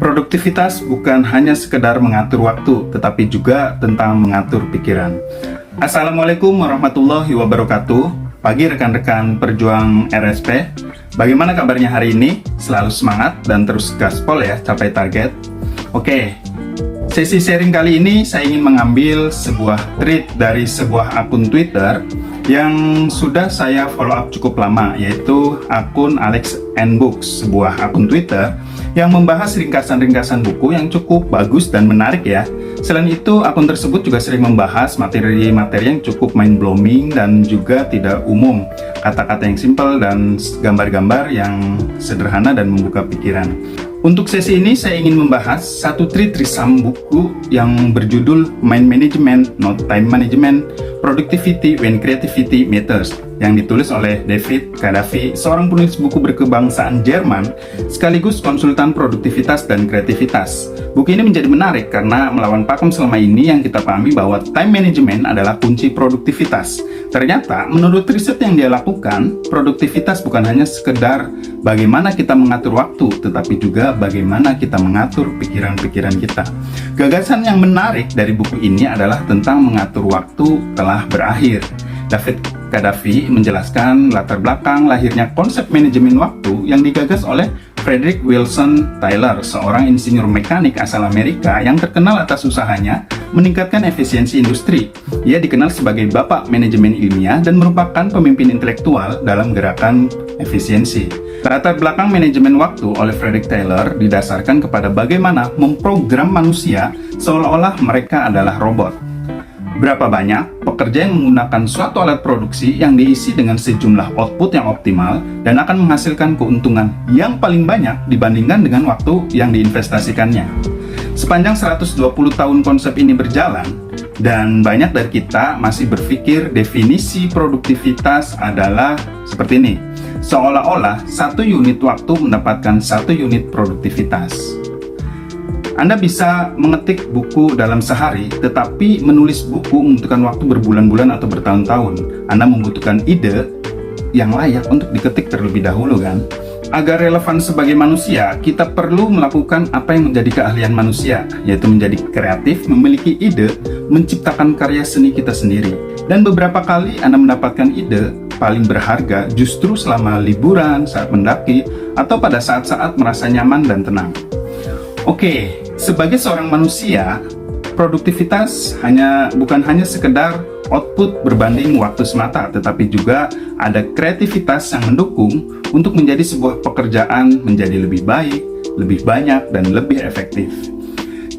Produktivitas bukan hanya sekedar mengatur waktu, tetapi juga tentang mengatur pikiran. Assalamualaikum warahmatullahi wabarakatuh. Pagi rekan-rekan perjuang RSP. Bagaimana kabarnya hari ini? Selalu semangat dan terus gaspol ya, capai target. Oke, sesi sharing kali ini saya ingin mengambil sebuah tweet dari sebuah akun Twitter yang sudah saya follow up cukup lama, yaitu akun Alex and Books, sebuah akun Twitter yang membahas ringkasan-ringkasan buku yang cukup bagus dan menarik ya. Selain itu, akun tersebut juga sering membahas materi-materi yang cukup mind-blowing dan juga tidak umum, kata-kata yang simpel dan gambar-gambar yang sederhana dan membuka pikiran. Untuk sesi ini saya ingin membahas satu tweet risam buku yang berjudul Mind Management, Not Time Management, Productivity When Creativity Matters, yang ditulis oleh David Kadavy, seorang penulis buku berkebangsaan Jerman sekaligus konsultan produktivitas dan kreativitas. Buku ini menjadi menarik karena melawan pakem selama ini yang kita pahami bahwa time management adalah kunci produktivitas. Ternyata menurut riset yang dia lakukan, produktivitas bukan hanya sekedar bagaimana kita mengatur waktu, tetapi juga bagaimana kita mengatur pikiran-pikiran kita. Gagasan yang menarik dari buku ini adalah tentang mengatur waktu telah berakhir. David Kadavy menjelaskan latar belakang lahirnya konsep manajemen waktu yang digagas oleh Frederick Wilson Taylor, seorang insinyur mekanik asal Amerika yang terkenal atas usahanya meningkatkan efisiensi industri. Ia dikenal sebagai bapak manajemen ilmiah dan merupakan pemimpin intelektual dalam gerakan efisiensi. Latar belakang manajemen waktu oleh Frederick Taylor didasarkan kepada bagaimana memprogram manusia seolah-olah mereka adalah robot. Berapa banyak pekerja yang menggunakan suatu alat produksi yang diisi dengan sejumlah output yang optimal dan akan menghasilkan keuntungan yang paling banyak dibandingkan dengan waktu yang diinvestasikannya. Sepanjang 120 tahun konsep ini berjalan, dan banyak dari kita masih berpikir definisi produktivitas adalah seperti ini. Seolah-olah satu unit waktu mendapatkan satu unit produktivitas. Anda bisa mengetik buku dalam sehari, tetapi menulis buku membutuhkan waktu berbulan-bulan atau bertahun-tahun. Anda membutuhkan ide yang layak untuk diketik terlebih dahulu kan? Agar relevan sebagai manusia, kita perlu melakukan apa yang menjadi keahlian manusia, yaitu menjadi kreatif, memiliki ide, menciptakan karya seni kita sendiri. Dan beberapa kali Anda mendapatkan ide paling berharga justru selama liburan, saat mendaki, atau pada saat-saat merasa nyaman dan tenang. Oke, sebagai seorang manusia, produktivitas bukan hanya sekedar output berbanding waktu semata, tetapi juga ada kreativitas yang mendukung untuk menjadi sebuah pekerjaan menjadi lebih baik, lebih banyak, dan lebih efektif.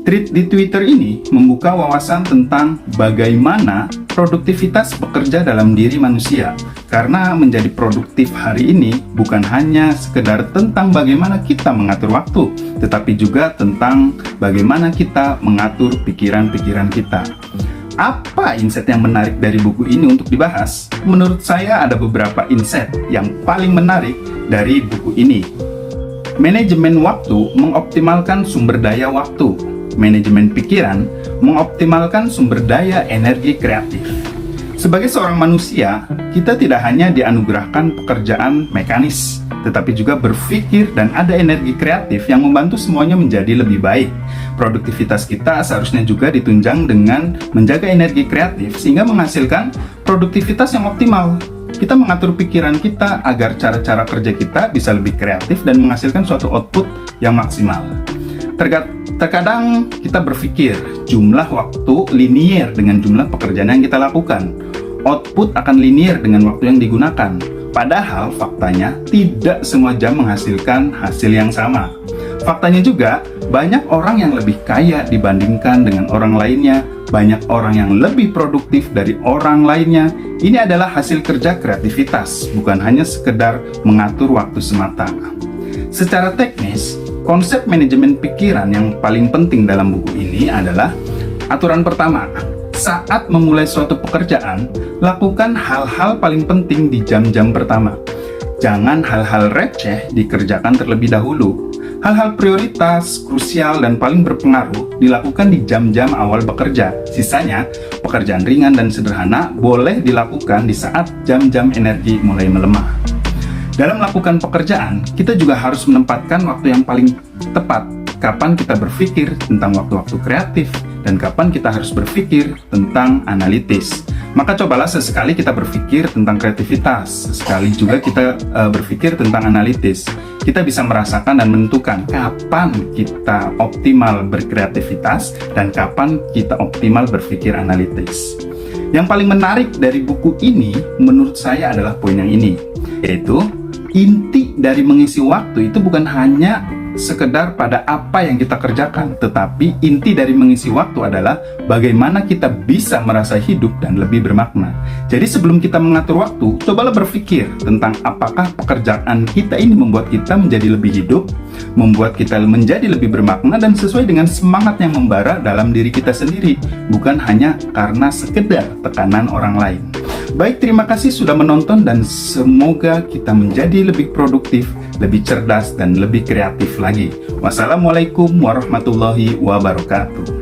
Tweet di Twitter ini membuka wawasan tentang bagaimana produktivitas bekerja dalam diri manusia, karena menjadi produktif hari ini bukan hanya sekedar tentang bagaimana kita mengatur waktu, tetapi juga tentang bagaimana kita mengatur pikiran-pikiran kita. Apa insight yang menarik dari buku ini untuk dibahas? Menurut saya ada beberapa insight yang paling menarik dari buku ini. Manajemen waktu mengoptimalkan sumber daya waktu. Manajemen pikiran mengoptimalkan sumber daya energi kreatif. Sebagai seorang manusia, kita tidak hanya dianugerahkan pekerjaan mekanis, tetapi juga berpikir dan ada energi kreatif yang membantu semuanya menjadi lebih baik. Produktivitas kita seharusnya juga ditunjang dengan menjaga energi kreatif sehingga menghasilkan produktivitas yang optimal. Kita mengatur pikiran kita agar cara-cara kerja kita bisa lebih kreatif dan menghasilkan suatu output yang maksimal. Terkadang kita berpikir jumlah waktu linier dengan jumlah pekerjaan yang kita lakukan. Output akan linier dengan waktu yang digunakan. Padahal faktanya tidak semua jam menghasilkan hasil yang sama. Faktanya juga banyak orang yang lebih kaya dibandingkan dengan orang lainnya. Banyak orang yang lebih produktif dari orang lainnya. Ini adalah hasil kerja kreativitas, bukan hanya sekedar mengatur waktu semata. Secara teknis, konsep manajemen pikiran yang paling penting dalam buku ini adalah aturan pertama. Saat memulai suatu pekerjaan, lakukan hal-hal paling penting di jam-jam pertama. Jangan hal-hal receh dikerjakan terlebih dahulu. Hal-hal prioritas, krusial, dan paling berpengaruh dilakukan di jam-jam awal bekerja. Sisanya, pekerjaan ringan dan sederhana boleh dilakukan di saat jam-jam energi mulai melemah. Dalam melakukan pekerjaan, kita juga harus menempatkan waktu yang paling tepat kapan kita berpikir tentang waktu-waktu kreatif dan kapan kita harus berpikir tentang analitis. Maka cobalah sesekali kita berpikir tentang kreativitas, sesekali juga kita berpikir tentang analitis. Kita bisa merasakan dan menentukan kapan kita optimal berkreativitas dan kapan kita optimal berpikir analitis. Yang paling menarik dari buku ini menurut saya adalah poin yang ini, yaitu inti dari mengisi waktu itu bukan hanya sekedar pada apa yang kita kerjakan, tetapi inti dari mengisi waktu adalah bagaimana kita bisa merasa hidup dan lebih bermakna. Jadi sebelum kita mengatur waktu, cobalah berpikir tentang apakah pekerjaan kita ini membuat kita menjadi lebih hidup, membuat kita menjadi lebih bermakna dan sesuai dengan semangat yang membara dalam diri kita sendiri, bukan hanya karena sekedar tekanan orang lain. Baik, terima kasih sudah menonton dan semoga kita menjadi lebih produktif, lebih cerdas, dan lebih kreatif lagi. Wassalamualaikum warahmatullahi wabarakatuh.